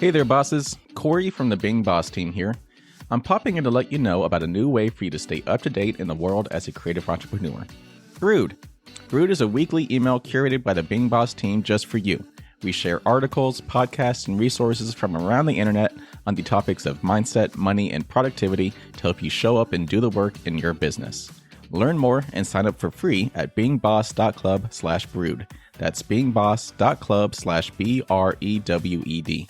Hey there, bosses. Corey from the Being Boss team here. I'm popping in to let you know about a new way for you to stay up to date in the world as a creative entrepreneur. Brood. Brood is a weekly email curated by the Being Boss team just for you. We share articles, podcasts, and resources from around the internet on the topics of mindset, money, and productivity to help you show up and do the work in your business. Learn more and sign up for free at beingboss.club/brood. That's beingboss.club/BREWED.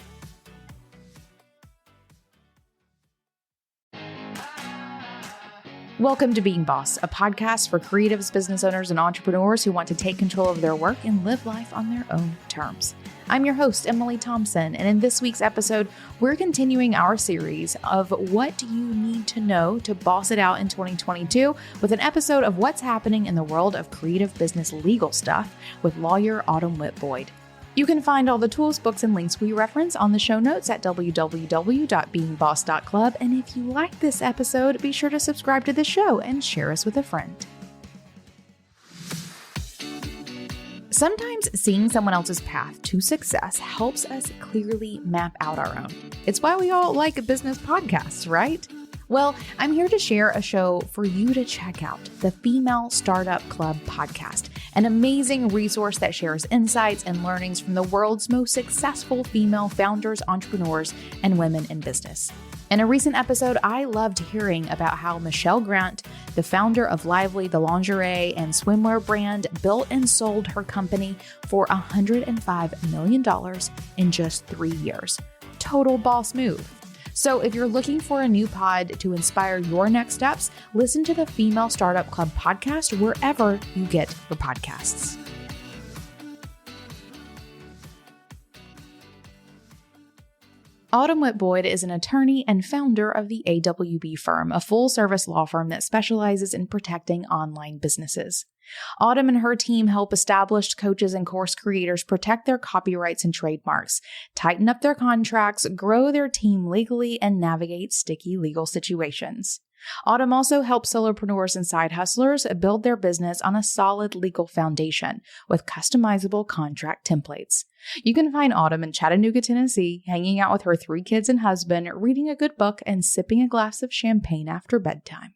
Welcome to Being Boss, a podcast for creatives, business owners, and entrepreneurs who want to take control of their work and live life on their own terms. I'm your host, Emily Thompson, and in this week's episode, we're continuing our series of What Do You Need to Know to Boss It Out in 2022 with an episode of what's happening in the world of creative business legal stuff with lawyer Autumn Witt Boyd. You can find all the tools, books, and links we reference on the show notes at www.beingboss.club. And if you like this episode, be sure to subscribe to the show and share us with a friend. Sometimes seeing someone else's path to success helps us clearly map out our own. It's why we all like business podcasts, right? Well, I'm here to share a show for you to check out, the Female Startup Club podcast, an amazing resource that shares insights and learnings from the world's most successful female founders, entrepreneurs, and women in business. In a recent episode, I loved hearing about how Michelle Grant, the founder of Lively, the lingerie and swimwear brand, built and sold her company for $105 million in just 3 years. Total boss move. So if you're looking for a new pod to inspire your next steps, listen to the Female Startup Club podcast wherever you get your podcasts. Autumn Witt Boyd is an attorney and founder of the AWB firm, a full-service law firm that specializes in protecting online businesses. Autumn and her team help established coaches and course creators protect their copyrights and trademarks, tighten up their contracts, grow their team legally, and navigate sticky legal situations. Autumn also helps solopreneurs and side hustlers build their business on a solid legal foundation with customizable contract templates. You can find Autumn in Chattanooga, Tennessee, hanging out with her 3 kids and husband, reading a good book, and sipping a glass of champagne after bedtime.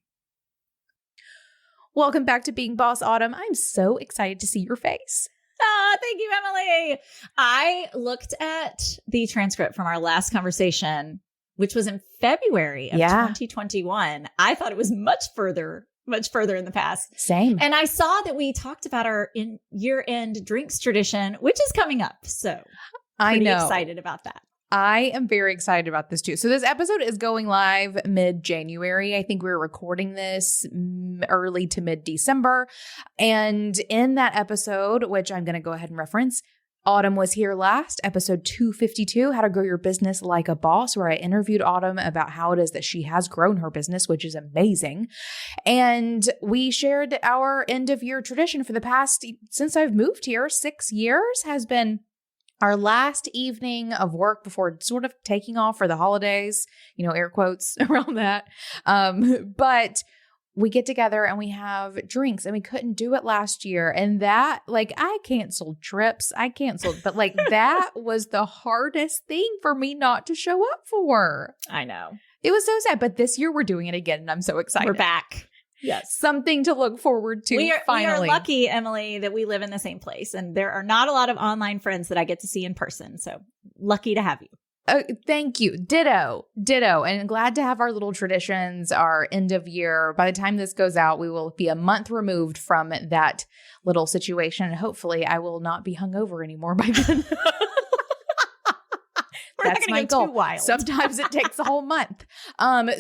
Welcome back to Being Boss, Autumn. I'm so excited to see your face. Thank you, Emily. I looked at the transcript from our last conversation, which was in February of 2021. I thought it was much further in the past. Same. And I saw that we talked about our year-end drinks tradition, which is coming up. So pretty excited about that. I am very excited about this too. So this episode is going live mid-January. I think we're recording this early to mid-December. And in that episode, which I'm going to go ahead and reference, Autumn was here last, episode 252, How to Grow Your Business Like a Boss, where I interviewed Autumn about how it is that she has grown her business, which is amazing. And we shared our end of year tradition for the past, since I've moved here, 6 years has been our last evening of work before sort of taking off for the holidays, air quotes around that. But we get together and we have drinks, and we couldn't do it last year. And that, I canceled trips. But that was the hardest thing for me not to show up for. I know. It was so sad. But this year we're doing it again, and I'm so excited. We're back. Yes. Something to look forward to. Finally. We are lucky, Emily, that we live in the same place. And there are not a lot of online friends that I get to see in person. So lucky to have you. Thank you. Ditto. And glad to have our little traditions, our end of year. By the time this goes out, we will be a month removed from that little situation. And hopefully I will not be hungover anymore by then. That's my goal. Too wild. Sometimes it takes a whole month.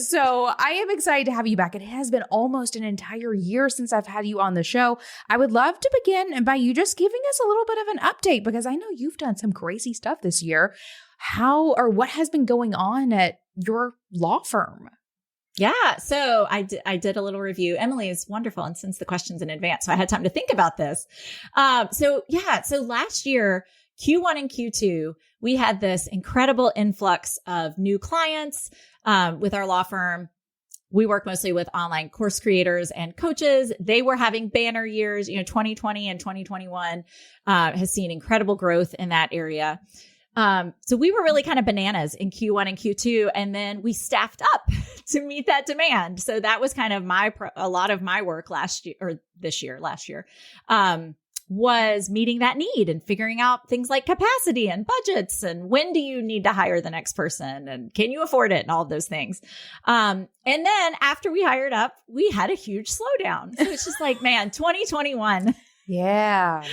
So I am excited to have you back. It has been almost an entire year since I've had you on the show. I would love to begin by you just giving us a little bit of an update, because I know you've done some crazy stuff this year. What has been going on at your law firm? Yeah. So I did a little review. Emily is wonderful and sends the questions in advance, so I had time to think about this. So last year, Q1 and Q2, we had this incredible influx of new clients with our law firm. We work mostly with online course creators and coaches. They were having banner years. 2020 and 2021 has seen incredible growth in that area. So we were really kind of bananas in Q1 and Q2, and then we staffed up to meet that demand. So that was kind of a lot of my work last year, was meeting that need and figuring out things like capacity and budgets and when do you need to hire the next person and can you afford it and all of those things. And then after we hired up, we had a huge slowdown. So it's just like, man, 2021. Yeah.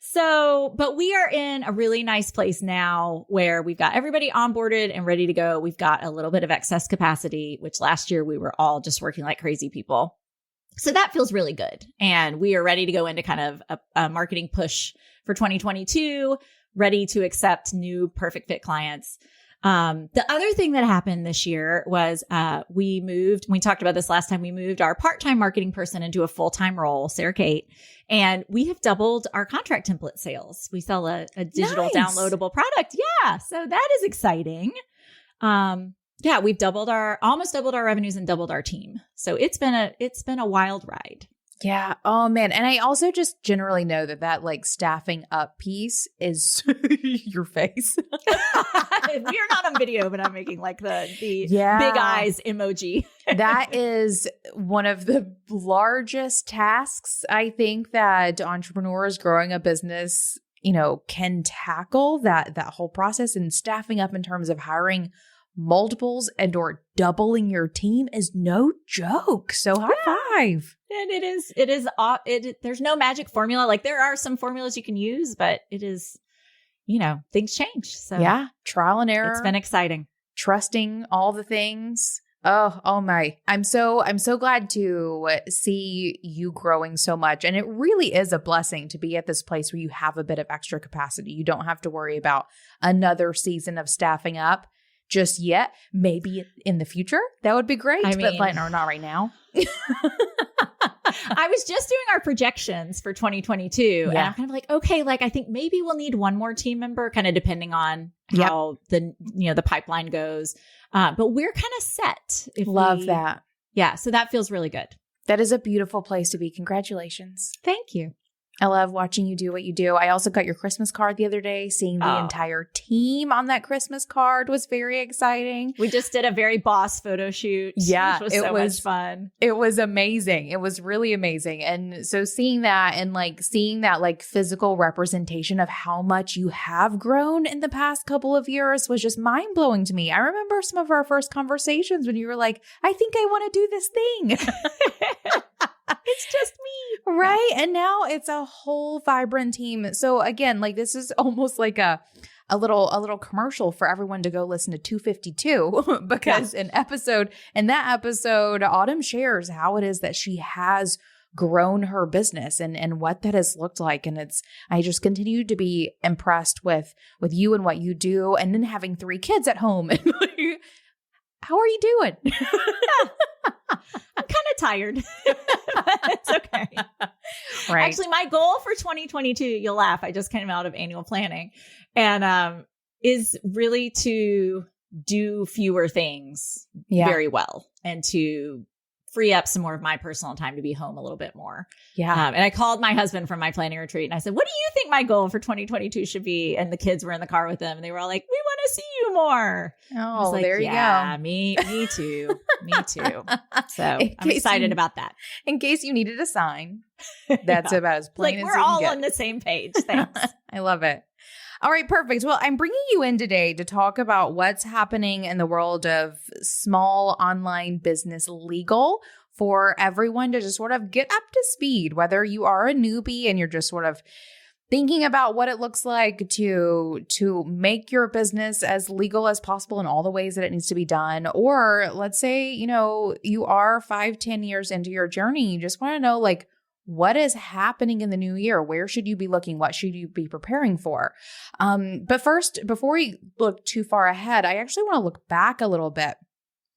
So, but we are in a really nice place now where we've got everybody onboarded and ready to go. We've got a little bit of excess capacity, which last year we were all just working like crazy people. So that feels really good. And we are ready to go into kind of a marketing push for 2022, ready to accept new perfect fit clients. The other thing that happened this year was we talked about this last time, we moved our part-time marketing person into a full-time role, Sarah Kate, and we have doubled our contract template sales. We sell a digital downloadable product. Yeah. So that is exciting. Yeah, we've almost doubled our revenues and doubled our team. So it's been a wild ride. Yeah. Oh man. And I also just generally know that like staffing up piece is your face. We're not on video, but I'm making like the big eyes emoji. That is one of the largest tasks I think that entrepreneurs growing a business, can tackle that whole process, and staffing up in terms of hiring multiples and or doubling your team is no joke. So high five. And there's no magic formula. Like there are some formulas you can use, but it is, things change. So yeah, trial and error. It's been exciting. Trusting all the things. Oh my. I'm so glad to see you growing so much. And it really is a blessing to be at this place where you have a bit of extra capacity. You don't have to worry about another season of staffing up just yet. Maybe in the future, that would be great. But not right now. I was just doing our projections for 2022 and I'm kind of like, okay, like I think maybe we'll need one more team member, kind of depending on how the pipeline goes. But we're kind of set. Love that. Yeah. So that feels really good. That is a beautiful place to be. Congratulations. Thank you. I love watching you do what you do. I also got your Christmas card the other day. Seeing the entire team on that Christmas card was very exciting. We just did a very boss photo shoot. Yeah. Which was much fun. It was amazing. It was really amazing. And so seeing that and seeing that physical representation of how much you have grown in the past couple of years was just mind blowing to me. I remember some of our first conversations when you were like, I think I want to do this thing. It's just me. Right. And now it's a whole vibrant team. So again, this is almost like a little commercial for everyone to go listen to 252 because in that episode, Autumn shares how it is that she has grown her business and what that has looked like. And I just continue to be impressed with you and what you do. And then having 3 kids at home. And how are you doing? I'm kind of tired. It's okay. Right. Actually, my goal for 2022, you'll laugh, I just came out of annual planning, and is really to do fewer things very well and to free up some more of my personal time to be home a little bit more. Yeah. And I called my husband from my planning retreat and I said, what do you think my goal for 2022 should be? And the kids were in the car with them and they were all like, we want to see you more. Oh, there you go. Me too. Me too. So I'm excited about that. In case you needed a sign, that's about as plain as we're all on the same page. Thanks. I love it. All right, perfect. Well, I'm bringing you in today to talk about what's happening in the world of small online business legal for everyone to just sort of get up to speed, whether you are a newbie and you're just sort of thinking about what it looks like to make your business as legal as possible in all the ways that it needs to be done. Or let's say, you are 5-10 years into your journey. You just want to know what is happening in the new year? Where should you be looking? What should you be preparing for? But first, before we look too far ahead, I actually want to look back a little bit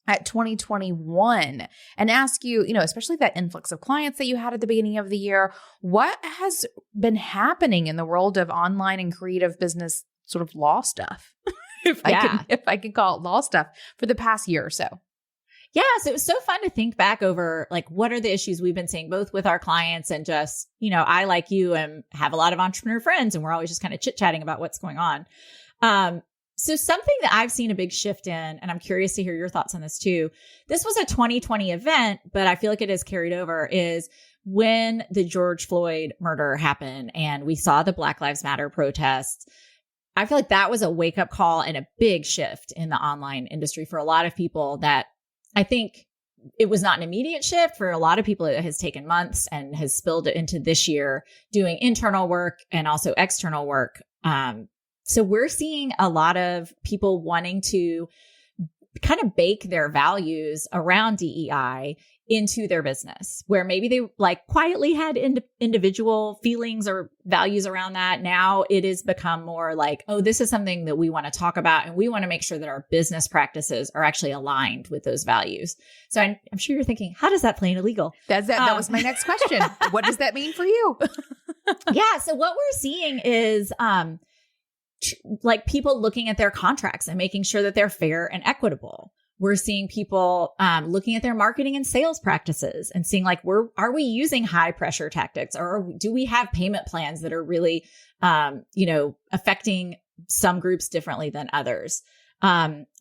at 2021 and ask you, especially that influx of clients that you had at the beginning of the year, what has been happening in the world of online and creative business sort of law stuff, if I can call it law stuff, for the past year or so? Yeah. So it was so fun to think back over, what are the issues we've been seeing both with our clients and just, I, like you, have a lot of entrepreneur friends and we're always just kind of chit-chatting about what's going on. So something that I've seen a big shift in, and I'm curious to hear your thoughts on this too. This was a 2020 event, but I feel like it has carried over, is when the George Floyd murder happened and we saw the Black Lives Matter protests. I feel like that was a wake up call and a big shift in the online industry for a lot of people, that I think it was not an immediate shift. For a lot of people, it has taken months and has spilled into this year, doing internal work and also external work. So we're seeing a lot of people wanting to kind of bake their values around DEI into their business, where maybe they like quietly had individual feelings or values around that. Now it has become more like, oh, this is something that we want to talk about, and we want to make sure that our business practices are actually aligned with those values. So I'm sure you're thinking, how does that play into legal? That was my next question. What does that mean for you? Yeah. So what we're seeing is, like people looking at their contracts and making sure that they're fair and equitable. We're seeing people looking at their marketing and sales practices and seeing like, are we using high pressure tactics, or do we have payment plans that are really, affecting some groups differently than others?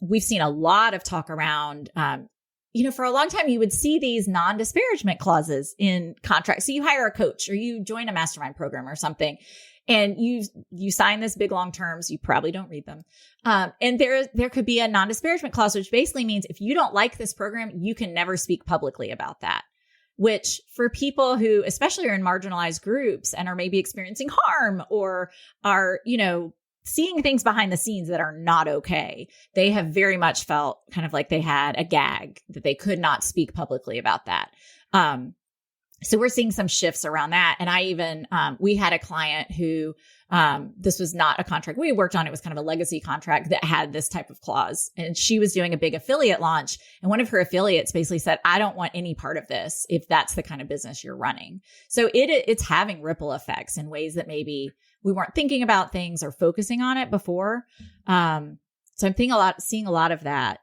We've seen a lot of talk around, for a long time, you would see these non-disparagement clauses in contracts. So you hire a coach or you join a mastermind program or something, and you sign this big long terms. You probably don't read them. And there could be a non-disparagement clause, which basically means if you don't like this program, you can never speak publicly about that. Which for people who especially are in marginalized groups and are maybe experiencing harm or are, seeing things behind the scenes that are not okay, they have very much felt kind of like they had a gag, that they could not speak publicly about that. So we're seeing some shifts around that. And I even, we had a client who, this was not a contract we worked on. It was kind of a legacy contract that had this type of clause. And she was doing a big affiliate launch. And one of her affiliates basically said, I don't want any part of this if that's the kind of business you're running. So it's having ripple effects in ways that maybe we weren't thinking about things or focusing on it before. So I'm seeing a lot of that.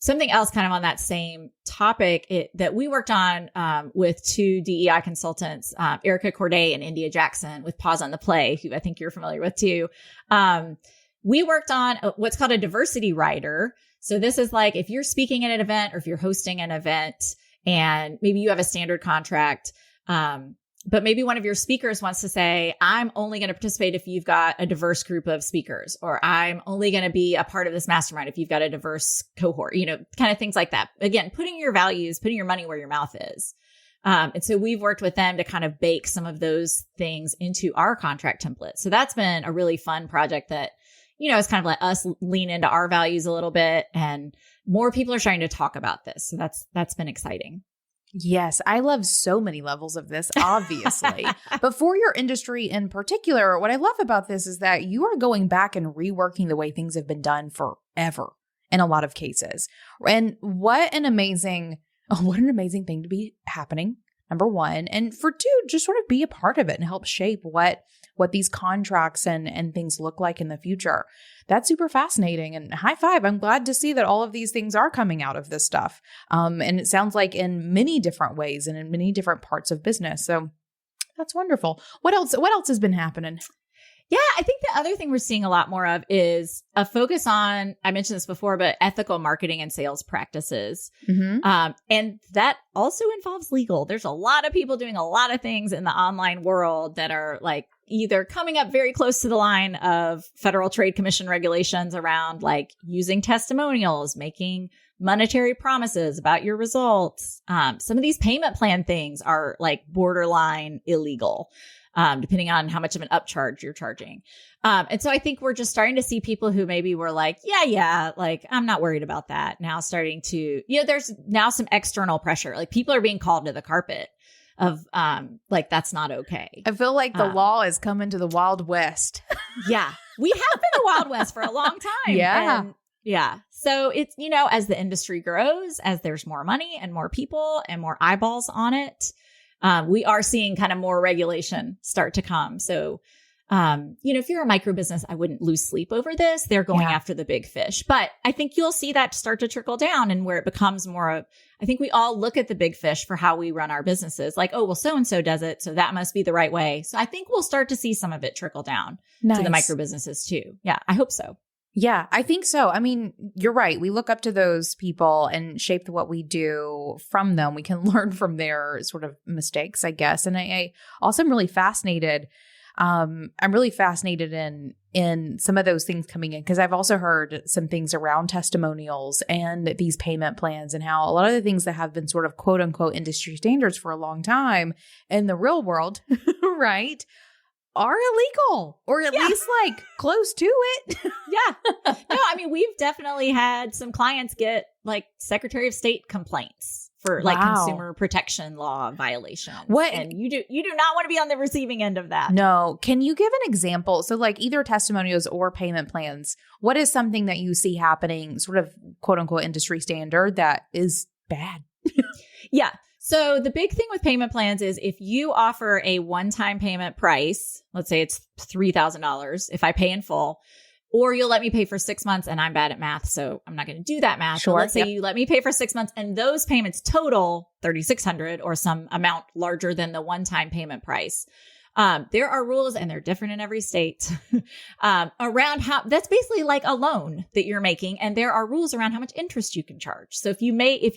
Something else kind of on that same topic that we worked on with two DEI consultants, Erica Corday and India Jackson with Pause on the Play, who I think you're familiar with too. We worked on what's called a diversity rider. So this is like if you're speaking at an event or if you're hosting an event and maybe you have a standard contract, but maybe one of your speakers wants to say, I'm only going to participate if you've got a diverse group of speakers, or I'm only going to be a part of this mastermind if you've got a diverse cohort, kind of things like that. Again, putting your money where your mouth is. And so we've worked with them to kind of bake some of those things into our contract template. So that's been a really fun project that, it's kind of let us lean into our values a little bit, and more people are starting to talk about this. So that's been exciting. Yes, I love so many levels of this, obviously. But for your industry in particular, what I love about this is that you are going back and reworking the way things have been done forever in a lot of cases. And what an amazing thing to be happening, number one. And for two, just sort of be a part of it and help shape what these contracts and things look like in the future. That's super fascinating, and high five. I'm glad to see that all of these things are coming out of this stuff. And it sounds like in many different ways and in many different parts of business. So that's wonderful. What else has been happening? Yeah, I think the other thing we're seeing a lot more of is a focus on, I mentioned this before, but ethical marketing and sales practices. Mm-hmm. And that also involves legal. There's a lot of people doing a lot of things in the online world that are like either coming up very close to the line of Federal Trade Commission regulations around like using testimonials, making monetary promises about your results. Some of these payment plan things are like borderline illegal. Depending on how much of an upcharge you're charging. And so I think we're just starting to see people who maybe were like, yeah, like I'm not worried about that. Now starting to, there's now some external pressure. Like people are being called to the carpet of like, that's not okay. I feel like the law is coming to the Wild West. Yeah. We have been the Wild West for a long time. Yeah. And yeah. So it's, as the industry grows, as there's more money and more people and more eyeballs on it, we are seeing kind of more regulation start to come. So, if you're a micro business, I wouldn't lose sleep over this. They're going after the big fish, but I think you'll see that start to trickle down, and where it becomes more of, I think we all look at the big fish for how we run our businesses. Like, oh, well, so-and-so does it, so that must be the right way. So I think we'll start to see some of it trickle down to the micro businesses too. Yeah, I hope so. Yeah, I think so. I mean, you're right. We look up to those people and shape what we do from them. We can learn from their sort of mistakes, I guess. And I also am really fascinated. I'm really fascinated in some of those things coming in, because I've also heard some things around testimonials and these payment plans and how a lot of the things that have been sort of quote unquote industry standards for a long time in the real world, right, are illegal, or at least like close to it. Yeah. No, I mean, we've definitely had some clients get like Secretary of State complaints for like consumer protection law violations. What? And you do not want to be on the receiving end of that. No. Can you give an example? So like either testimonials or payment plans, what is something that you see happening sort of quote unquote industry standard that is bad? Yeah. So the big thing with payment plans is if you offer a one-time payment price, let's say it's $3,000 if I pay in full, or you'll let me pay for 6 months, and I'm bad at math, so I'm not going to do that math. Sure. But let's say you let me pay for 6 months and those payments total $3,600 or some amount larger than the one-time payment price. There are rules, and they're different in every state, around how that's basically like a loan that you're making. And there are rules around how much interest you can charge. So if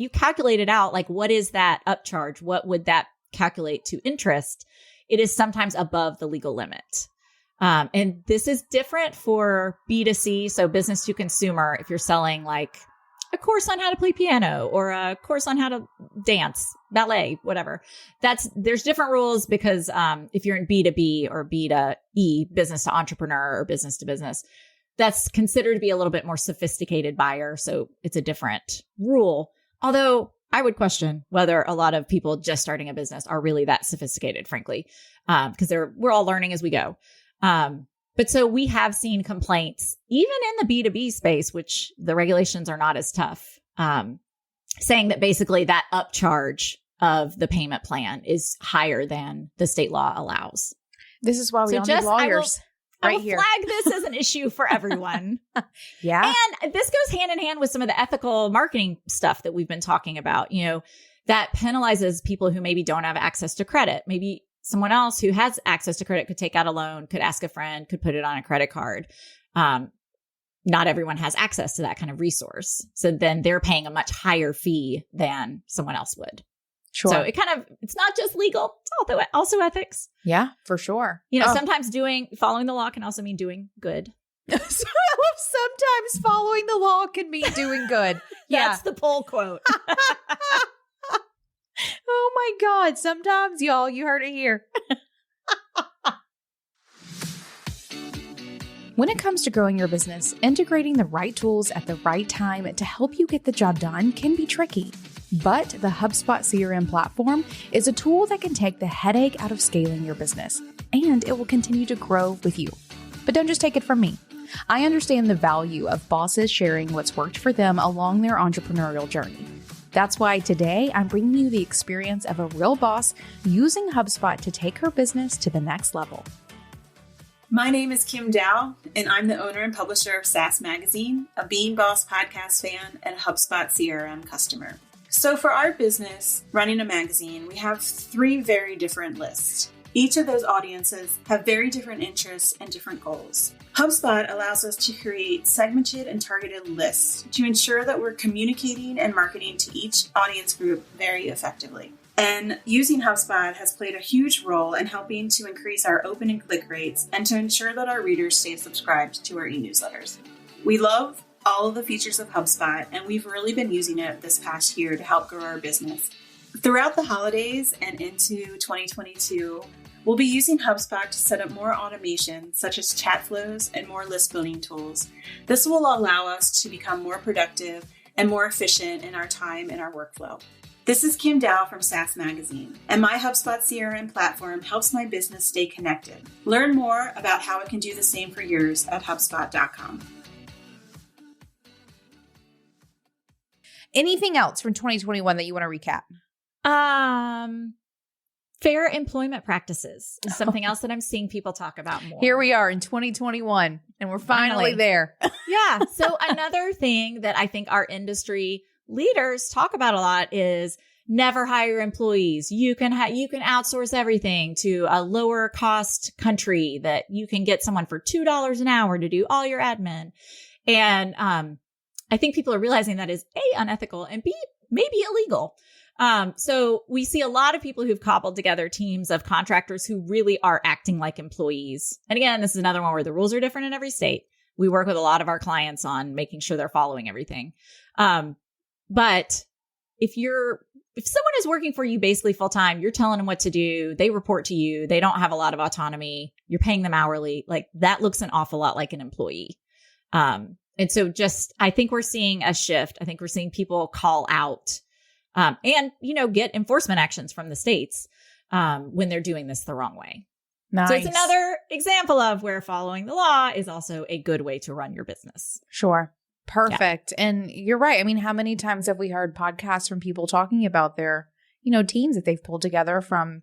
you calculate it out, like what is that upcharge? What would that calculate to interest? It is sometimes above the legal limit. And this is different for B2C. So business to consumer, if you're selling like a course on how to play piano or a course on how to dance, ballet, whatever. There's different rules because if you're in B2B or B2E, business to entrepreneur or business to business, that's considered to be a little bit more sophisticated buyer. So it's a different rule. Although I would question whether a lot of people just starting a business are really that sophisticated, frankly, because we're all learning as we go. But so we have seen complaints, even in the B2B space, which the regulations are not as tough, saying that basically that upcharge of the payment plan is higher than the state law allows. This is why we all need lawyers. I will flag this as an issue for everyone. Yeah. And this goes hand in hand with some of the ethical marketing stuff that we've been talking about, that penalizes people who maybe don't have access to credit. Maybe someone else who has access to credit could take out a loan, could ask a friend, could put it on a credit card. Not everyone has access to that kind of resource. So then they're paying a much higher fee than someone else would. Sure. So it's not just legal, it's also ethics. Yeah, for sure. Sometimes following the law can also mean doing good. Sometimes following the law can mean doing good. Yeah. That's the poll quote. Oh my God. Sometimes, y'all, you heard it here. When it comes to growing your business, integrating the right tools at the right time to help you get the job done can be tricky. But the HubSpot CRM platform is a tool that can take the headache out of scaling your business, and it will continue to grow with you. But don't just take it from me. I understand the value of bosses sharing what's worked for them along their entrepreneurial journey. That's why today I'm bringing you the experience of a real boss using HubSpot to take her business to the next level. My name is Kim Dow, and I'm the owner and publisher of SaaS Magazine, a Being Boss podcast fan, and a HubSpot CRM customer. So for our business, running a magazine, we have 3 very different lists. Each of those audiences have very different interests and different goals. HubSpot allows us to create segmented and targeted lists to ensure that we're communicating and marketing to each audience group very effectively. And using HubSpot has played a huge role in helping to increase our open and click rates and to ensure that our readers stay subscribed to our e-newsletters. We love all of the features of HubSpot, and we've really been using it this past year to help grow our business. Throughout the holidays and into 2022, we'll be using HubSpot to set up more automation, such as chat flows and more list building tools. This will allow us to become more productive and more efficient in our time and our workflow. This is Kim Dow from SaaS Magazine, and my HubSpot CRM platform helps my business stay connected. Learn more about how it can do the same for yours at HubSpot.com. Anything else from 2021 that you want to recap? Fair employment practices is something else that I'm seeing people talk about more. Here we are in 2021, and we're finally there. Yeah. So another thing that I think our industry leaders talk about a lot is never hire employees. You can outsource everything to a lower cost country that you can get someone for $2 an hour to do all your admin. And I think people are realizing that is A, unethical, and B, maybe illegal. So we see a lot of people who've cobbled together teams of contractors who really are acting like employees. And again, this is another one where the rules are different in every state. We work with a lot of our clients on making sure they're following everything. But if someone is working for you basically full time, you're telling them what to do, they report to you, they don't have a lot of autonomy, you're paying them hourly, like that looks an awful lot like an employee. And so I think we're seeing a shift. I think we're seeing people call out and, get enforcement actions from the states when they're doing this the wrong way. Nice. So it's another example of where following the law is also a good way to run your business. Sure. Perfect. Yeah. And you're right. I mean, how many times have we heard podcasts from people talking about their, teams that they've pulled together from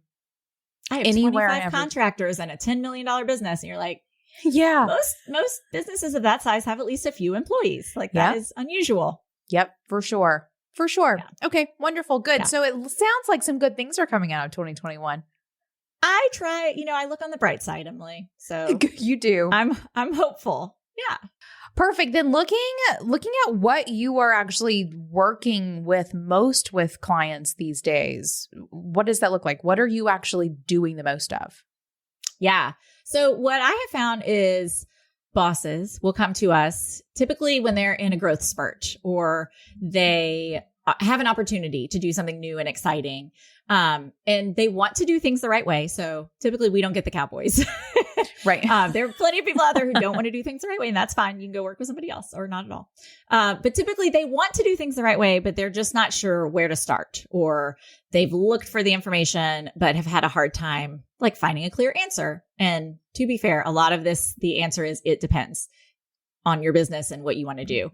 I have anywhere 25 contractors and a $10 million business. And you're like, yeah, most businesses of that size have at least a few employees. Like that is unusual. Yep, for sure. For sure. Yeah. Okay, wonderful. Good. Yeah. So it sounds like some good things are coming out of 2021. I try, I look on the bright side, Emily. So you do. I'm hopeful. Yeah. Perfect. Then looking at what you are actually working with most with clients these days, what does that look like? What are you actually doing the most of? Yeah. So what I have found is bosses will come to us typically when they're in a growth spurt or they have an opportunity to do something new and exciting. And they want to do things the right way. So typically we don't get the cowboys. Right. There are plenty of people out there who don't want to do things the right way, and that's fine. You can go work with somebody else or not at all. But typically they want to do things the right way, but they're just not sure where to start, or they've looked for the information, but have had a hard time like finding a clear answer. And to be fair, a lot of this, the answer is it depends on your business and what you want to do.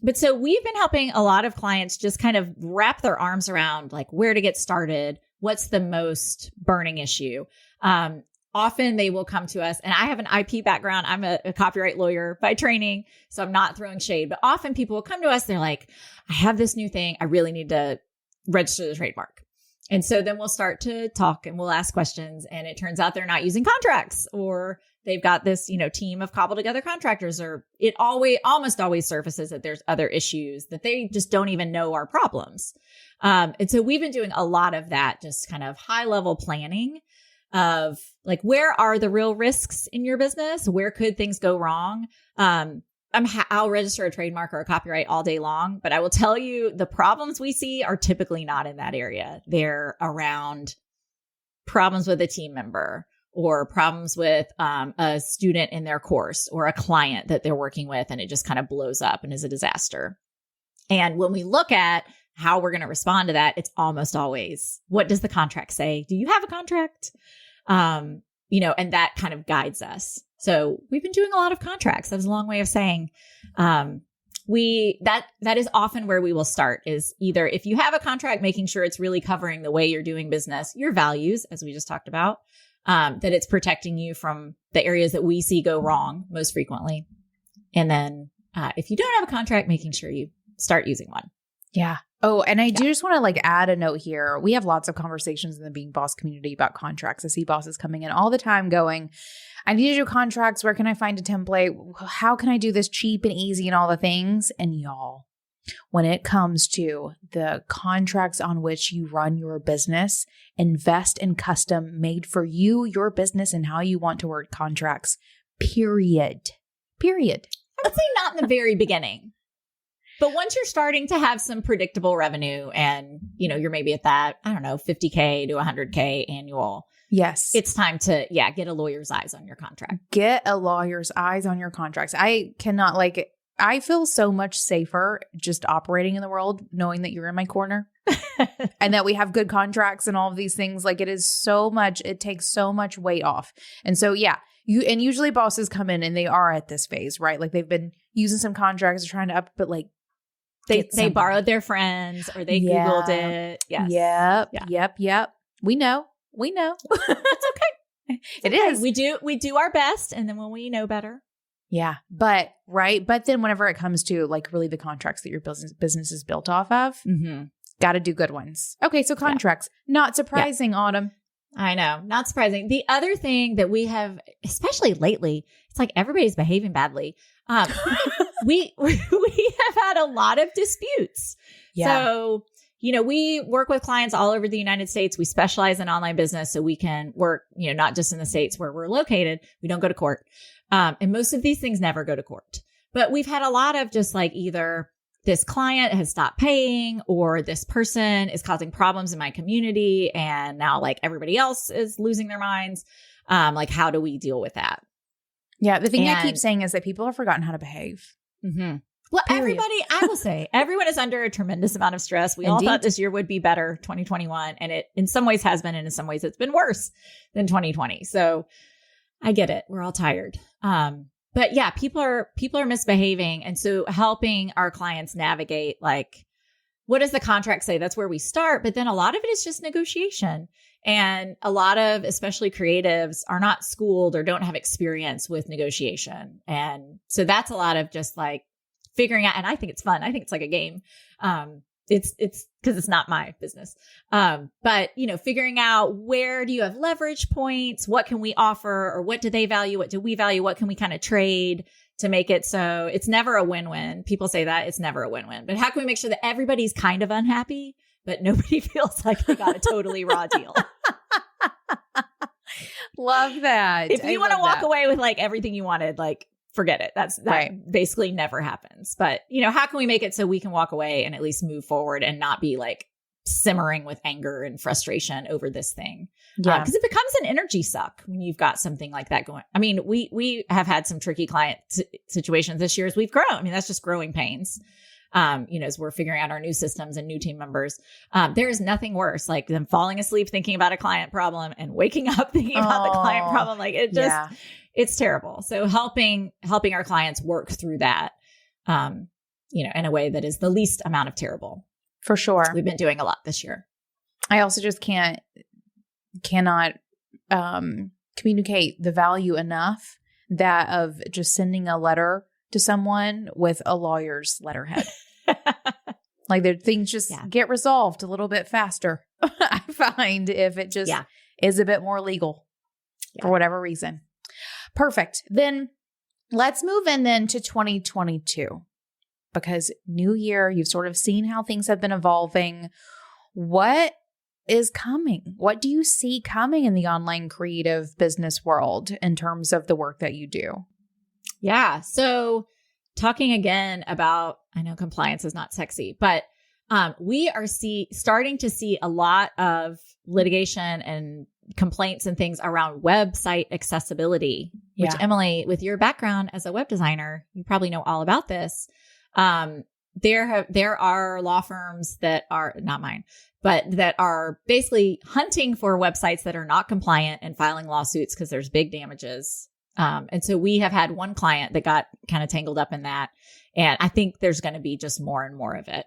But so we've been helping a lot of clients just kind of wrap their arms around like where to get started. What's the most burning issue? Often they will come to us, and I have an IP background. I'm a copyright lawyer by training, so I'm not throwing shade, but often people will come to us. They're like, I have this new thing. I really need to register the trademark. And so then we'll start to talk and we'll ask questions, and it turns out they're not using contracts, or they've got this, team of cobbled together contractors, or it almost always surfaces that there's other issues that they just don't even know are problems. And so we've been doing a lot of that, just kind of high level planning of like, where are the real risks in your business? Where could things go wrong? I'll register a trademark or a copyright all day long, but I will tell you the problems we see are typically not in that area. They're around problems with a team member, or problems with a student in their course, or a client that they're working with, and it just kind of blows up and is a disaster. And when we look at how we're going to respond to that, it's almost always, what does the contract say? Do you have a contract? And that kind of guides us. So we've been doing a lot of contracts. That was a long way of saying, that is often where we will start, is either if you have a contract, making sure it's really covering the way you're doing business, your values, as we just talked about, that it's protecting you from the areas that we see go wrong most frequently. And then if you don't have a contract, making sure you start using one. Yeah. Oh, and I do just want to add a note here. We have lots of conversations in the Being Boss community about contracts. I see bosses coming in all the time going, I need to do contracts. Where can I find a template? How can I do this cheap and easy and all the things? And y'all, when it comes to the contracts on which you run your business, invest in custom made for you, your business, and how you want to work contracts, period. I'd say not in the very beginning. But once you're starting to have some predictable revenue and, you're maybe at that, I don't know, $50K to $100K annual. Yes. It's time to, get a lawyer's eyes on your contract. Get a lawyer's eyes on your contracts. I cannot I feel so much safer just operating in the world, knowing that you're in my corner and that we have good contracts and all of these things. Like it takes so much weight off. And so, and usually bosses come in and they are at this phase, right? Like they've been using some contracts, trying to up, but they borrowed their friends or they Googled it. Yes. Yep. We know. It's okay. It is. We do our best. And then when we know better. Yeah. But then whenever it comes to really the contracts that your business is built off of, got to do good ones. Okay. So contracts, not surprising, Autumn. I know. Not surprising. The other thing that we have, especially lately, it's like everybody's behaving badly. We have had a lot of disputes. Yeah. So, we work with clients all over the United States. We specialize in online business so we can work, not just in the states where we're located. We don't go to court. And most of these things never go to court. But we've had a lot of just like either this client has stopped paying or this person is causing problems in my community. And now like everybody else is losing their minds. Like, how do we deal with that? Yeah. The thing I keep saying is that people have forgotten how to behave. Mm-hmm. Well, everybody, I will say, everyone is under a tremendous amount of stress. We all thought this year would be better, 2021. And it in some ways has been, and in some ways it's been worse than 2020. So I get it. We're all tired. But yeah, people are misbehaving. And so helping our clients navigate, like, what does the contract say? That's where we start. But then a lot of it is just negotiation. And a lot of, especially creatives, are not schooled or don't have experience with negotiation. And so that's a lot of just like figuring out. And I think it's fun. I think it's like a game. It's because it's not my business. But figuring out where do you have leverage points? What can we offer? Or what do they value? What do we value? What can we kind of trade to make it so it's never a win-win? People say that it's never a win-win, but how can we make sure that everybody's kind of unhappy, but nobody feels like they got a totally raw deal? Love that. If you want to walk away with like everything you wanted, like, forget it. That right. Basically never happens. But, how can we make it so we can walk away and at least move forward and not be like simmering with anger and frustration over this thing? Yeah. Because it becomes an energy suck when you've got something like that going. I mean, we have had some tricky client situations this year as we've grown. I mean, that's just growing pains. As we're figuring out our new systems and new team members, there is nothing worse like them falling asleep thinking about a client problem and waking up thinking about the client problem. Like it just, it's terrible. So helping our clients work through that, in a way that is the least amount of terrible. For sure. We've been doing a lot this year. I also just cannot communicate the value enough that of just sending a letter to someone with a lawyer's letterhead. Like their things just get resolved a little bit faster. I find if it just is a bit more legal for whatever reason. Perfect. Then let's move in then to 2022 because new year, you've sort of seen how things have been evolving. What is coming? What do you see coming in the online creative business world in terms of the work that you do? Yeah. So talking again about, I know compliance is not sexy, but we are starting to see a lot of litigation and complaints and things around website accessibility, which Emily, with your background as a web designer, you probably know all about this. There are law firms that are not mine, but that are basically hunting for websites that are not compliant and filing lawsuits because there's big damages. And so we have had one client that got kind of tangled up in that. And I think there's going to be just more and more of it.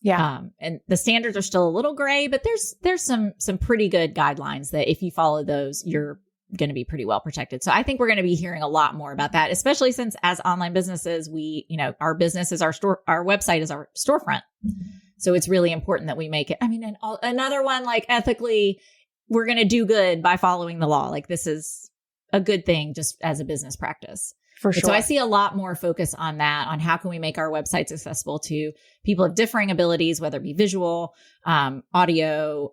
Yeah. And the standards are still a little gray, but there's some pretty good guidelines that if you follow those, you're going to be pretty well protected. So I think we're going to be hearing a lot more about that, especially since as online businesses, our business is our store, our website is our storefront. So it's really important that we make it. I mean, and another one, like ethically, we're going to do good by following the law. Like this is a good thing just as a business practice. For sure. So I see a lot more focus on that, on how can we make our websites accessible to people of differing abilities, whether it be visual, audio,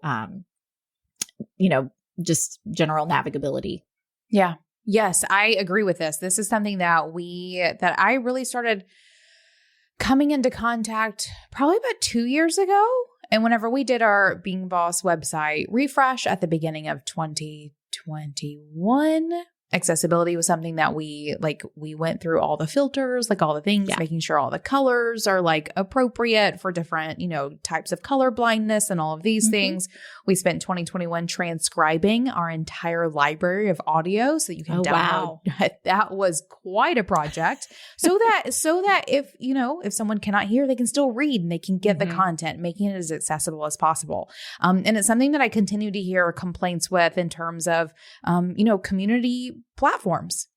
just general navigability. Yeah. Yes, I agree with this. This is something that I really started coming into contact probably about 2 years ago. And whenever we did our Being Boss website refresh at the beginning of 2021, accessibility was something that we went through all the filters, like all the things, making sure all the colors are like appropriate for different, types of color blindness and all of these things. We spent 2021 transcribing our entire library of audio so that you can download. Wow. That was quite a project. So that if someone cannot hear, they can still read and they can get the content, making it as accessible as possible. And it's something that I continue to hear complaints with in terms of, community platforms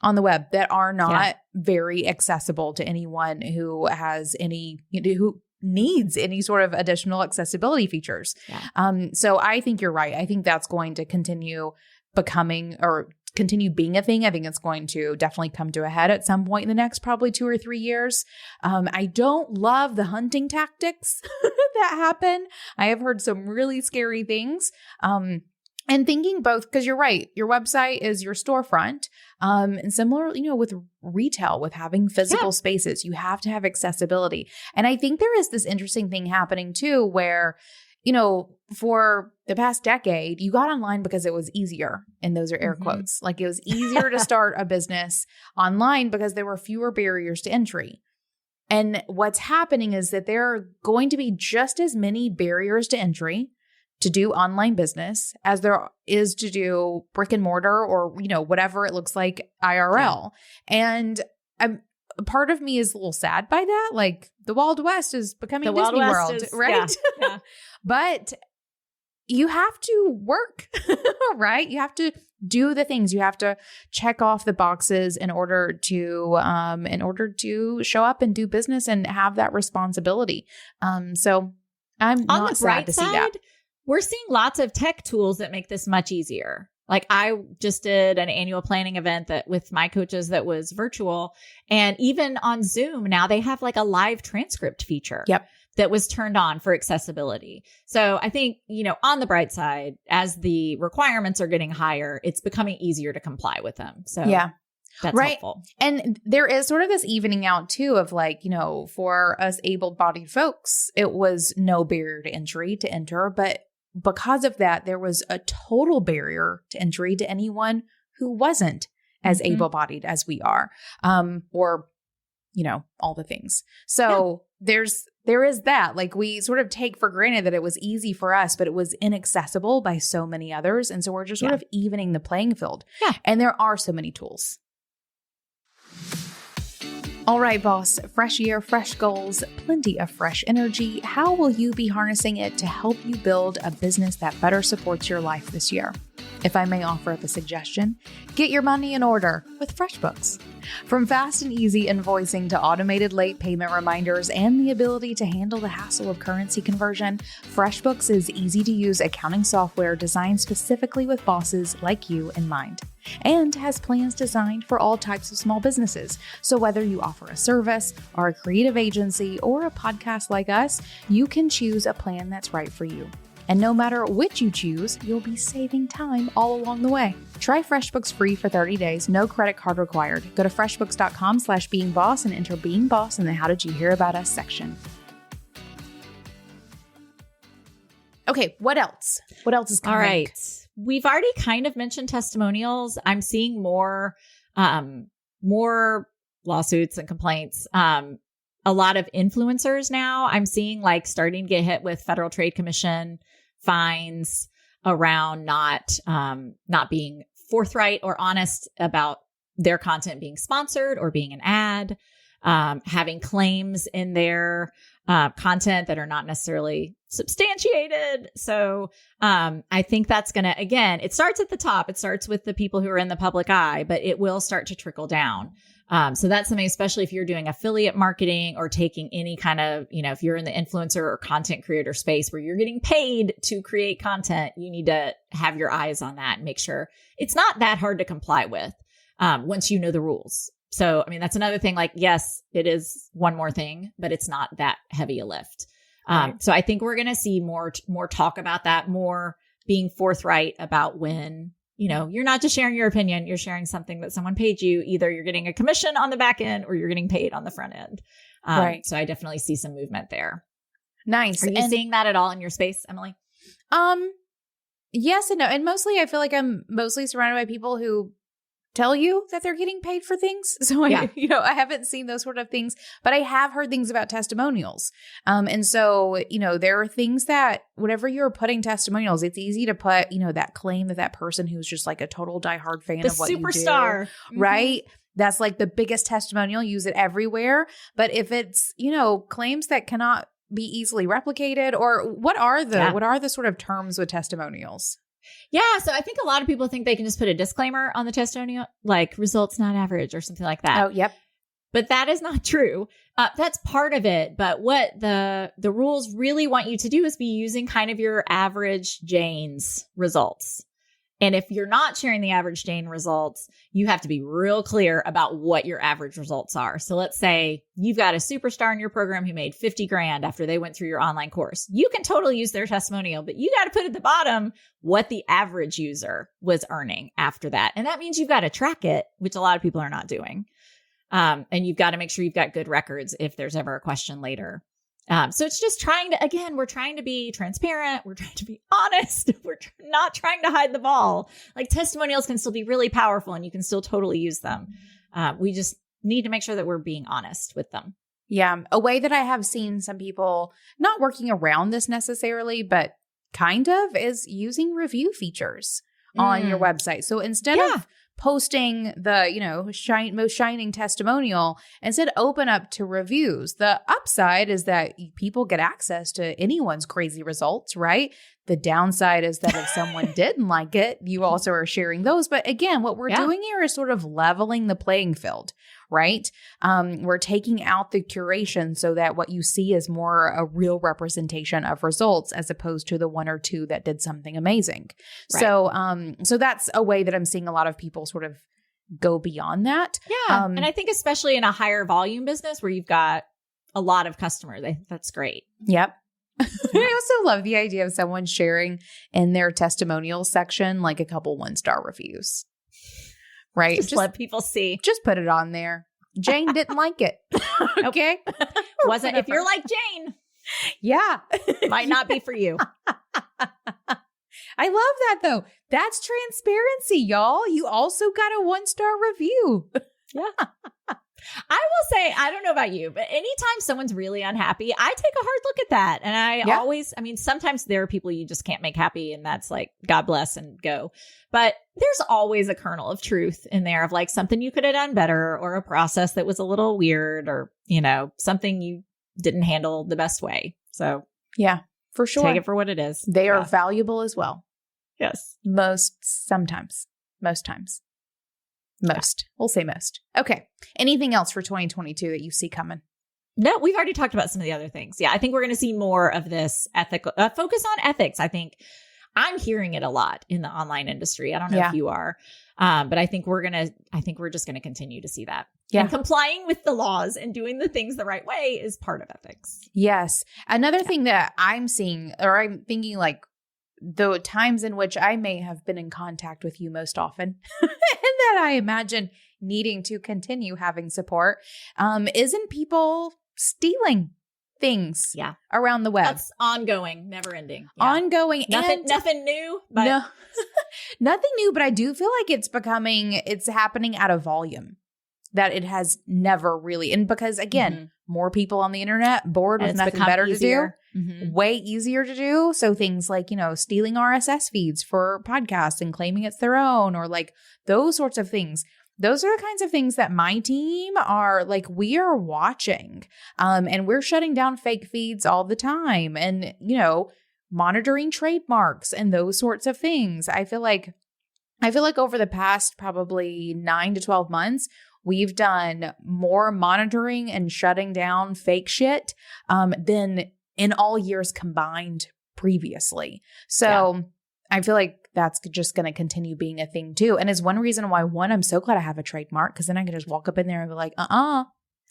on the web that are not very accessible to anyone who has who needs any sort of additional accessibility features. Yeah. So I think you're right. I think that's going to continue becoming or continue being a thing. I think it's going to definitely come to a head at some point in the next probably 2 or 3 years. I don't love the hunting tactics that happen. I have heard some really scary things. And thinking both, because you're right, your website is your storefront. And similar, with retail, with having physical spaces, you have to have accessibility. And I think there is this interesting thing happening too, where, for the past decade, you got online because it was easier. And those are air quotes. Like it was easier to start a business online because there were fewer barriers to entry. And what's happening is that there are going to be just as many barriers to entry to do online business as there is to do brick and mortar or, whatever it looks like IRL. Yeah. And part of me is a little sad by that. Like the Wild West is becoming Disney World, right? Yeah. But you have to work, right? You have to do the things. You have to check off the boxes in order to show up and do business and have that responsibility. So I'm not sad to see that. We're seeing lots of tech tools that make this much easier. Like I just did an annual planning event that with my coaches that was virtual. And even on Zoom now they have like a live transcript feature. Yep. That was turned on for accessibility. So I think, on the bright side, as the requirements are getting higher, it's becoming easier to comply with them. So yeah. That's helpful. And there is sort of this evening out too of like, for us able-bodied folks, it was no barrier to entry to enter, but because of that, there was a total barrier to entry to anyone who wasn't as able-bodied as we are, or, all the things. So there is that, like we sort of take for granted that it was easy for us, but it was inaccessible by so many others. And so we're just sort of evening the playing field. Yeah. And there are so many tools. All right, boss, fresh year, fresh goals, plenty of fresh energy. How will you be harnessing it to help you build a business that better supports your life this year? If I may offer up a suggestion, get your money in order with FreshBooks. From fast and easy invoicing to automated late payment reminders and the ability to handle the hassle of currency conversion, FreshBooks is easy-to-use accounting software designed specifically with bosses like you in mind, and has plans designed for all types of small businesses. So whether you offer a service, or a creative agency, or a podcast like us, you can choose a plan that's right for you. And no matter which you choose, you'll be saving time all along the way. Try FreshBooks free for 30 days, no credit card required. Go to freshbooks.com/beingboss and enter Being Boss in the How Did You Hear About Us section. Okay, what else? What else is coming? All right. We've already kind of mentioned testimonials. I'm seeing more lawsuits and complaints. A lot of influencers now I'm seeing like starting to get hit with Federal Trade Commission fines around not being forthright or honest about their content being sponsored or being an ad, having claims in their content that are not necessarily substantiated. So I think that's going to, again, it starts at the top. It starts with the people who are in the public eye, but it will start to trickle down. So that's something, especially if you're doing affiliate marketing or taking any kind of, if you're in the influencer or content creator space where you're getting paid to create content, you need to have your eyes on that and make sure it's not that hard to comply with once you know the rules. So, I mean, that's another thing, like, yes, it is one more thing, but it's not that heavy a lift. Right. So I think we're going to see more talk about that, more being forthright about when, you're not just sharing your opinion, you're sharing something that someone paid you. Either you're getting a commission on the back end or you're getting paid on the front end. Right. So I definitely see some movement there. Nice. Are you seeing that at all in your space, Emily? Yes and no. And mostly I feel like I'm mostly surrounded by people who tell you that they're getting paid for things. So I haven't seen those sort of things, but I have heard things about testimonials. And so, there are things that whenever you're putting testimonials, it's easy to put, that claim that person who's just like a total diehard fan of what superstar. You do, right? That's like the biggest testimonial, use it everywhere. But if it's, claims that cannot be easily replicated, or what are the sort of terms with testimonials? Yeah. So I think a lot of people think they can just put a disclaimer on the testimonial, like results not average or something like that. Oh, yep. But that is not true. That's part of it. But what the rules really want you to do is be using kind of your average Jane's results. And if you're not sharing the average Jane results, you have to be real clear about what your average results are. So let's say you've got a superstar in your program who made 50 grand after they went through your online course. You can totally use their testimonial, but you got to put at the bottom what the average user was earning after that. And that means you've got to track it, which a lot of people are not doing. And you've got to make sure you've got good records if there's ever a question later. So it's just we're trying to be transparent. We're trying to be honest. We're not trying to hide the ball. Like testimonials can still be really powerful and you can still totally use them. We just need to make sure that we're being honest with them. Yeah. A way that I have seen some people not working around this necessarily, but kind of is using review features on your website. So instead of posting the, most shining testimonial, instead open up to reviews. The upside is that people get access to anyone's crazy results, right? The downside is that if someone didn't like it, you also are sharing those. But again, what we're doing here is sort of leveling the playing field, right? We're taking out the curation so that what you see is more a real representation of results as opposed to the one or two that did something amazing. Right. So that's a way that I'm seeing a lot of people sort of go beyond that. Yeah. And I think especially in a higher volume business where you've got a lot of customers, that's great. Yep. I also love the idea of someone sharing in their testimonial section, like a couple 1-star reviews, right? Just let people see. Just put it on there. Jane didn't like it. Okay. Wasn't, if you're like Jane. Yeah. Might not be for you. I love that though. That's transparency, y'all. You also got a 1-star review. Yeah. I will say, I don't know about you, but anytime someone's really unhappy, I take a hard look at that. And I sometimes there are people you just can't make happy and that's like, God bless and go. But there's always a kernel of truth in there of like something you could have done better or a process that was a little weird or, something you didn't handle the best way. So yeah, for sure. Take it for what it is. They are valuable as well. Yes. Most times. We'll say most. Okay. Anything else for 2022 that you see coming? No, we've already talked about some of the other things. Yeah, I think we're going to see more of this ethical focus on ethics. I think I'm hearing it a lot in the online industry. I don't know if you are, but I think we're just going to continue to see that. Yeah. And complying with the laws and doing the things the right way is part of ethics. Yes. Another thing that I'm seeing, or I'm thinking like the times in which I may have been in contact with you most often and that I imagine needing to continue having support, isn't people stealing things around the web. That's ongoing, never ending. Yeah. Ongoing. Nothing new. But no, nothing new, but I do feel like it's happening at a volume that it has never really. And because again, more people on the internet, bored with nothing better easier. to do, way easier to do. So things like, stealing RSS feeds for podcasts and claiming it's their own, or like those sorts of things. Those are the kinds of things that my team are like, we are watching, and we're shutting down fake feeds all the time and, monitoring trademarks and those sorts of things. I feel like over the past probably 9 to 12 months, we've done more monitoring and shutting down fake shit than in all years combined previously. So I feel like that's just going to continue being a thing too. And is one reason why, one, I'm so glad I have a trademark because then I can just walk up in there and be like,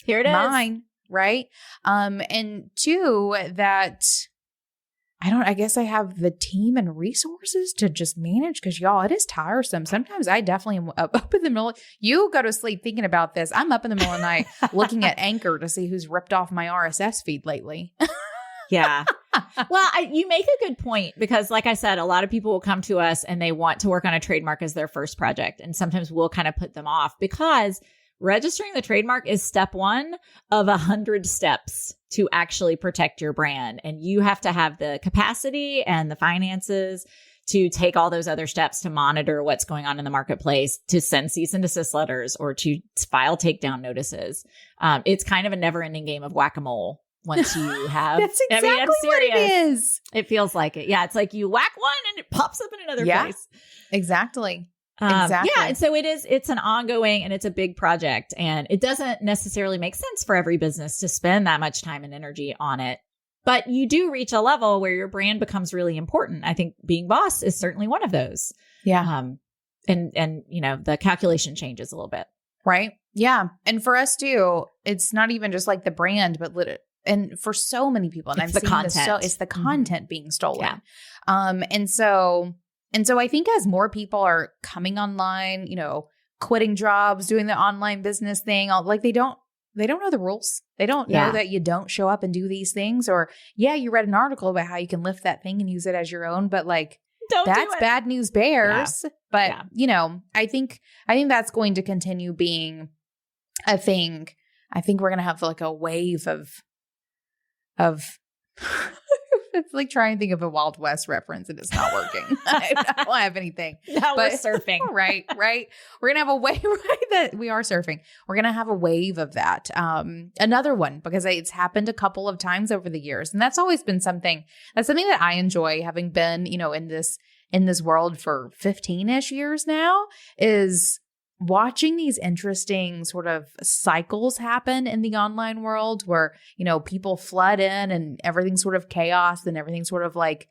here it is. Mine. Right. And two, that I guess I have the team and resources to just manage because y'all, it is tiresome. Sometimes I definitely am up in the middle. You go to sleep thinking about this. I'm up in the middle of the night looking at Anchor to see who's ripped off my RSS feed lately. Yeah. Well, you make a good point because like I said, a lot of people will come to us and they want to work on a trademark as their first project. And sometimes we'll kind of put them off because registering the trademark is step 1 of 100 steps to actually protect your brand. And you have to have the capacity and the finances to take all those other steps to monitor what's going on in the marketplace, to send cease and desist letters, or to file takedown notices. It's kind of a never ending game of whack-a-mole. Once you have, that's exactly what it is. It feels like it. Yeah. It's like you whack one and it pops up in another place. Exactly. Yeah. And so it's an ongoing and it's a big project, and it doesn't necessarily make sense for every business to spend that much time and energy on it. But you do reach a level where your brand becomes really important. I think Being Boss is certainly one of those. Yeah. And the calculation changes a little bit. Right. Yeah. And for us too, it's not even just like the brand, but and for so many people, and It's I'm the seeing this content. it's the content being stolen. Yeah. And so I think as more people are coming online, quitting jobs, doing the online business thing, like they don't know the rules. They don't know that you don't show up and do these things, or you read an article about how you can lift that thing and use it as your own, but like that's bad news bears. Yeah. But I think that's going to continue being a thing. I think we're going to have like a wave of it's like trying to think of a Wild West reference and it's not working. I don't have anything. Now we're surfing. Right. We're going to have a wave, that we are surfing. We're going to have a wave of that. Another one, because it's happened a couple of times over the years. And that's always been something that I enjoy, having been, in this world for 15-ish years now, is watching these interesting sort of cycles happen in the online world where, people flood in and everything's sort of chaos and everything sort of like,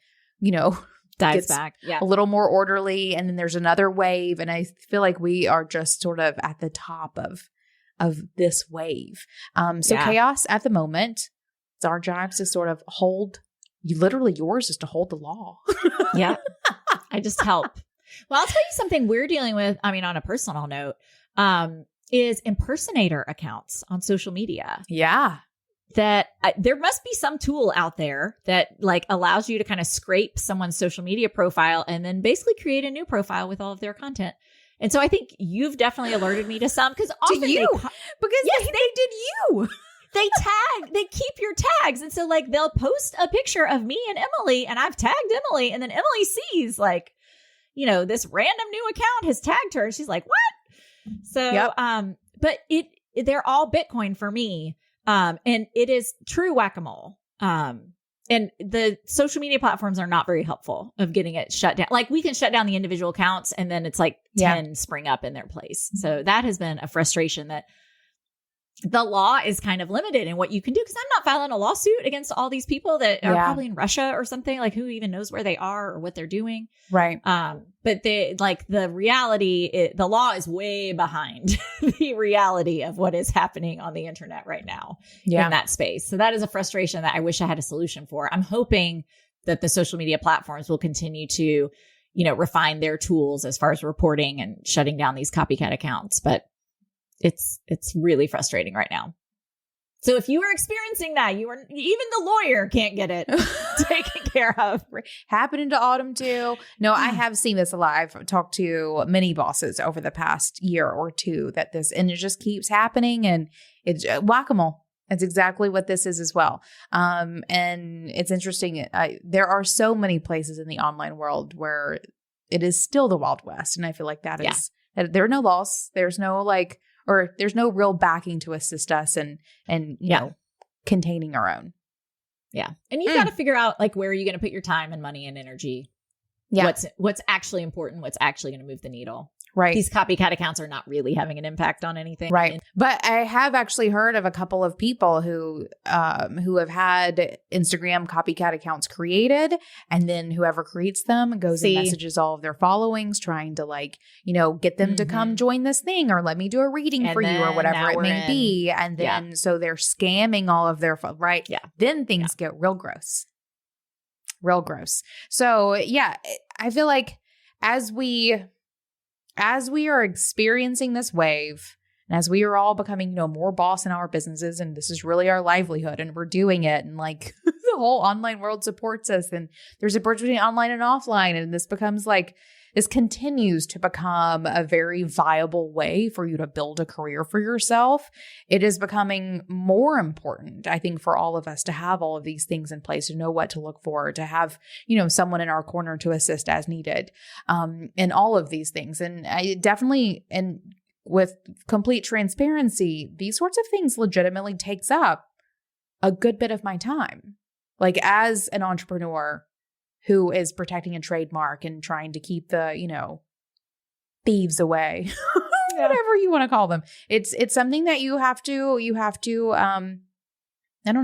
dies back. Yeah. A little more orderly. And then there's another wave. And I feel like we are just sort of at the top of this wave. Chaos at the moment, it's our jobs to sort of hold, yours is to hold the law. Yeah. I just help. Well, I'll tell you something we're dealing with. I mean, on a personal note, is impersonator accounts on social media. Yeah. That there must be some tool out there that like allows you to kind of scrape someone's social media profile and then basically create a new profile with all of their content. And so I think you've definitely alerted me to some, because often they did you. They keep your tags. And so like they'll post a picture of me and Emily, and I've tagged Emily, and then Emily sees like, this random new account has tagged her. And she's like, what? So, but they're all Bitcoin for me. And it is true whack-a-mole. And the social media platforms are not very helpful of getting it shut down. Like we can shut down the individual accounts and then it's like 10 spring up in their place. So that has been a frustration, that the law is kind of limited in what you can do, because I'm not filing a lawsuit against all these people that are probably in Russia or something. Like, who even knows where they are or what they're doing? Right. But the reality, the law is way behind the reality of what is happening on the internet right now in that space. So that is a frustration that I wish I had a solution for. I'm hoping that the social media platforms will continue to, refine their tools as far as reporting and shutting down these copycat accounts. But it's really frustrating right now. So if you are experiencing that, even the lawyer can't get it taken care of. Happening to Autumn too. No, I have seen this a lot. I've talked to many bosses over the past year or two and it just keeps happening, and it's whack-a-mole. That's exactly what this is as well. And it's interesting. There are so many places in the online world where it is still the Wild West. And I feel like that there are no laws. There's no there's no real backing to assist us and containing our own. Yeah. And you've got to figure out like, where are you going to put your time and money and energy? Yeah. What's actually important, what's actually going to move the needle. Right. These copycat accounts are not really having an impact on anything. Right. But I have actually heard of a couple of people who have had Instagram copycat accounts created, and then whoever creates them goes and messages all of their followings trying to get them to come join this thing, or let me do a reading for you, or whatever it may be. And then so they're scamming all of their right. Yeah. Then things get real gross. Real gross. So I feel like as we are experiencing this wave, and as we are all becoming, more boss in our businesses, and this is really our livelihood, and we're doing it, and like the whole online world supports us, and there's a bridge between online and offline, and this continues to become a very viable way for you to build a career for yourself. It is becoming more important, I think, for all of us to have all of these things in place, to know what to look for, to have, someone in our corner to assist as needed, in all of these things. And I definitely, and with complete transparency, these sorts of things legitimately takes up a good bit of my time. Like, as an entrepreneur who is protecting a trademark and trying to keep the, thieves away, whatever you want to call them. It's something that you have to,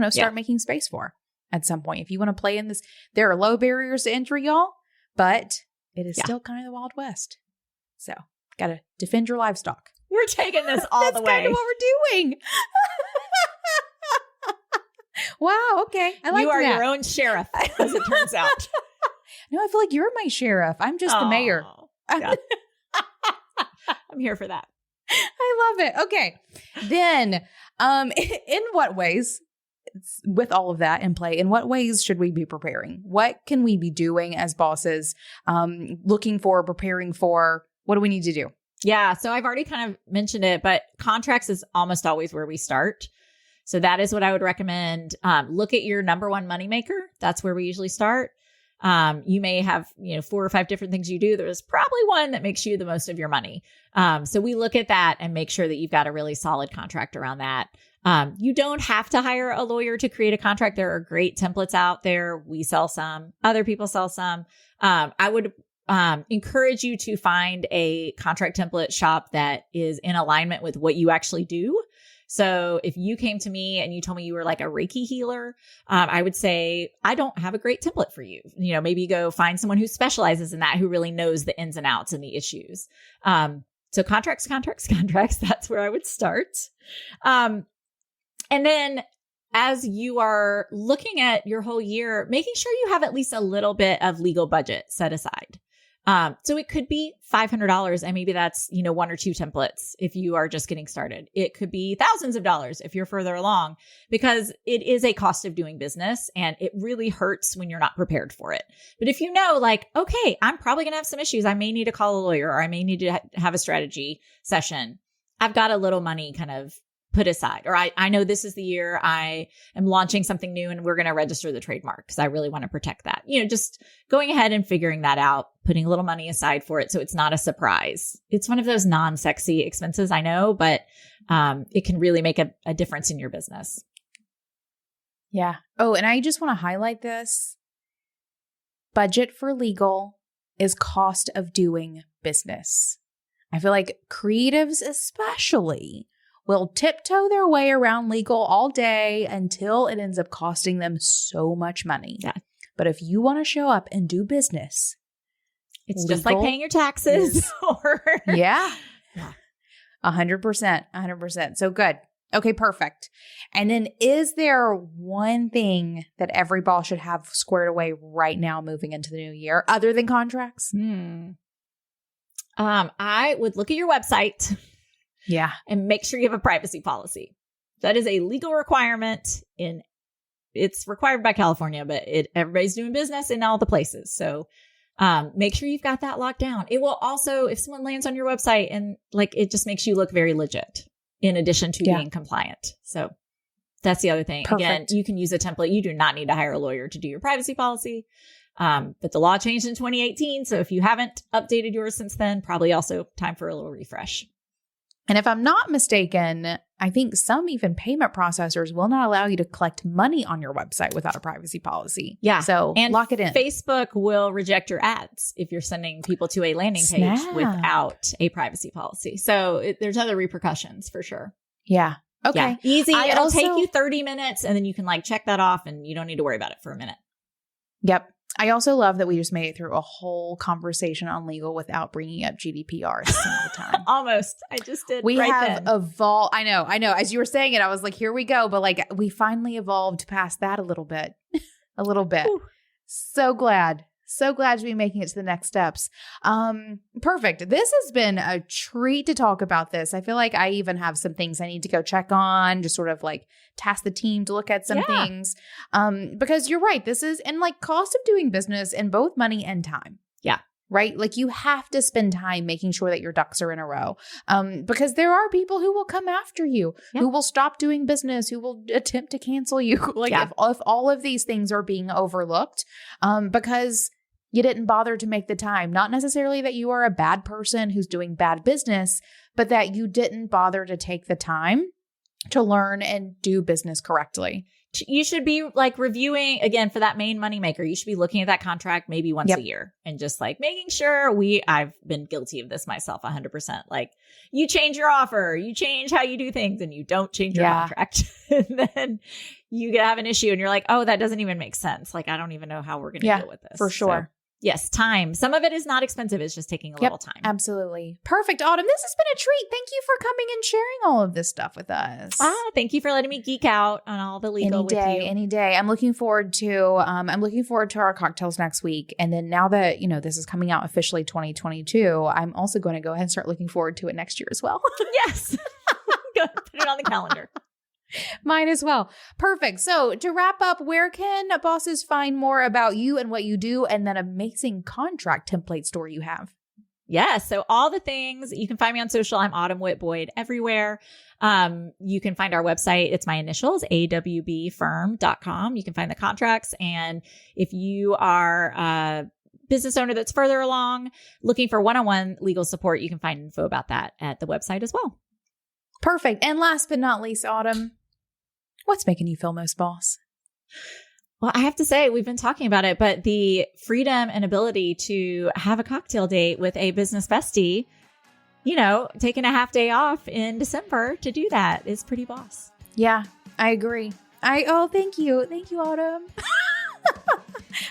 start making space for at some point. If you want to play in this, there are low barriers to entry, y'all, but it is still kind of the Wild West. So got to defend your livestock. We're taking this all the way. That's kind of what we're doing. Wow. Okay. I like you are that. your own sheriff, as it turns out. No, I feel like you're my sheriff. I'm just the mayor. Yeah. I'm here for that. I love it. Okay. Then, in what ways, with all of that in play, in what ways should we be preparing? What can we be doing as bosses, looking for, preparing for? What do we need to do? Yeah. So I've already kind of mentioned it, but contracts is almost always where we start. So that is what I would recommend. Look at your number one moneymaker. That's where we usually start. You may have, 4 or 5 different things you do. There's probably one that makes you the most of your money. So we look at that and make sure that you've got a really solid contract around that. You don't have to hire a lawyer to create a contract. There are great templates out there. We sell some, other people sell some. I would encourage you to find a contract template shop that is in alignment with what you actually do. So if you came to me and you told me you were like a Reiki healer, I would say, I don't have a great template for you. Maybe go find someone who specializes in that, who really knows the ins and outs and the issues. So contracts, that's where I would start. And then as you are looking at your whole year, making sure you have at least a little bit of legal budget set aside. So it could be $500 and maybe that's, 1 or 2 templates if you are just getting started. It could be thousands of dollars if you're further along, because it is a cost of doing business and it really hurts when you're not prepared for it. But if okay, I'm probably going to have some issues. I may need to call a lawyer or I may need to have a strategy session. I've got a little money kind of put aside, or I know this is the year I am launching something new and we're going to register the trademark because I really want to protect that. Just going ahead and figuring that out, putting a little money aside for it so it's not a surprise. It's one of those non-sexy expenses, I know, but it can really make a difference in your business. Yeah. Oh, and I just want to highlight this. Budget for legal is cost of doing business. I feel like creatives especially will tiptoe their way around legal all day until it ends up costing them so much money. Yeah. But if you want to show up and do business, it's just like paying your taxes. Yeah. 100%. So good. Okay, perfect. And then is there one thing that every boss should have squared away right now moving into the new year other than contracts? I would look at your website. Yeah. And make sure you have a privacy policy. That is a legal requirement it's required by California, but everybody's doing business in all the places. So make sure you've got that locked down. It will also, if someone lands on your website and it just makes you look very legit in addition to being compliant. So that's the other thing. Perfect. Again, you can use a template. You do not need to hire a lawyer to do your privacy policy. But the law changed in 2018. So if you haven't updated yours since then, probably also time for a little refresh. And if I'm not mistaken, I think some even payment processors will not allow you to collect money on your website without a privacy policy. Yeah. So lock it in. Facebook will reject your ads if you're sending people to a landing page without a privacy policy. So there's other repercussions for sure. Yeah. Okay. Yeah. Easy. It'll take you 30 minutes and then you can check that off and you don't need to worry about it for a minute. Yep. I also love that we just made it through a whole conversation on legal without bringing up GDPR a single time. Almost. I just did. We right have then. evolved. I know. As you were saying it, I was like, here we go. But we finally evolved past that a little bit. Ooh. So glad. So glad to be making it to the next steps. Perfect. This has been a treat to talk about this. I feel like I even have some things I need to go check on, just sort of task the team to look at some things. Because you're right. This is, and cost of doing business in both money and time. Yeah. Right? You have to spend time making sure that your ducks are in a row. Because there are people who will come after you, who will stop doing business, who will attempt to cancel you. If all of these things are being overlooked, because you didn't bother to make the time. Not necessarily that you are a bad person who's doing bad business, but that you didn't bother to take the time to learn and do business correctly. You should be reviewing, again, for that main moneymaker, you should be looking at that contract maybe once a year and just making sure I've been guilty of this myself 100%. You change your offer, you change how you do things and you don't change your contract. And then you have an issue and you're oh, that doesn't even make sense. I don't even know how we're going to deal with this. For sure. Yes, time. Some of it is not expensive. It's just taking a little time. Absolutely. Perfect, Autumn. This has been a treat. Thank you for coming and sharing all of this stuff with us. Thank you for letting me geek out on all the legal with you. Any day. I'm looking forward to our cocktails next week. And then now that, this is coming out officially 2022, I'm also going to go ahead and start looking forward to it next year as well. Yes. Go put it on the calendar. Mine as well. Perfect. So to wrap up, where can bosses find more about you and what you do and that amazing contract template store you have? Yes. So all the things, you can find me on social. I'm Autumn Witt Boyd everywhere. You can find our website. It's my initials, awbfirm.com. You can find the contracts. And if you are a business owner that's further along, looking for one-on-one legal support, you can find info about that at the website as well. Perfect. And last but not least, Autumn, what's making you feel most boss? Well, I have to say, we've been talking about it, but the freedom and ability to have a cocktail date with a business bestie, taking a half day off in December to do that is pretty boss. Yeah, I agree. Thank you. Thank you, Autumn.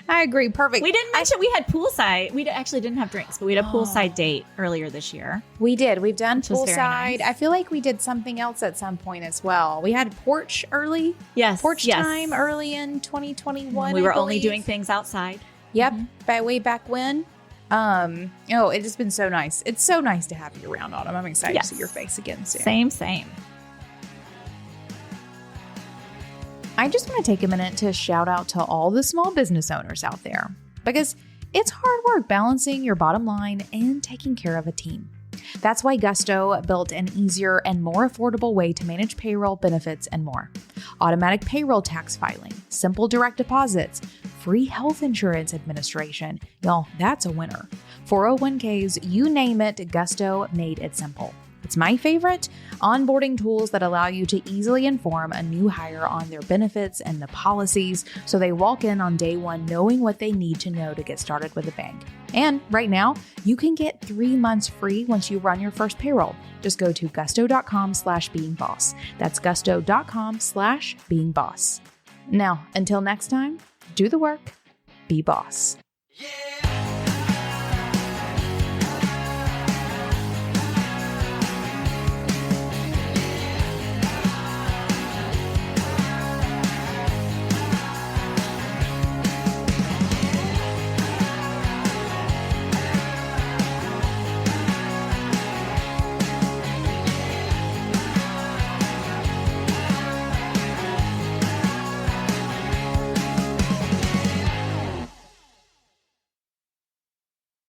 I agree. Perfect. We didn't mention we had poolside. We actually didn't have drinks, but we had a poolside date earlier this year. We did. We've done poolside. Nice. I feel like we did something else at some point as well. We had porch early. Yes. Porch time early in 2021. We were only doing things outside. Yep. Way back when. It has been so nice. It's so nice to have you around, Autumn. I'm excited to see your face again soon. Same. I just want to take a minute to shout out to all the small business owners out there because it's hard work balancing your bottom line and taking care of a team. That's why Gusto built an easier and more affordable way to manage payroll, benefits, and more. Automatic payroll tax filing, simple direct deposits, free health insurance administration. Y'all, that's a winner. 401ks, you name it, Gusto made it simple. It's my favorite, onboarding tools that allow you to easily inform a new hire on their benefits and the policies so they walk in on day one knowing what they need to know to get started with a bang. And right now, you can get 3 months free once you run your first payroll. Just go to gusto.com/beingboss. That's gusto.com/beingboss. Now, until next time, do the work, be boss. Yeah.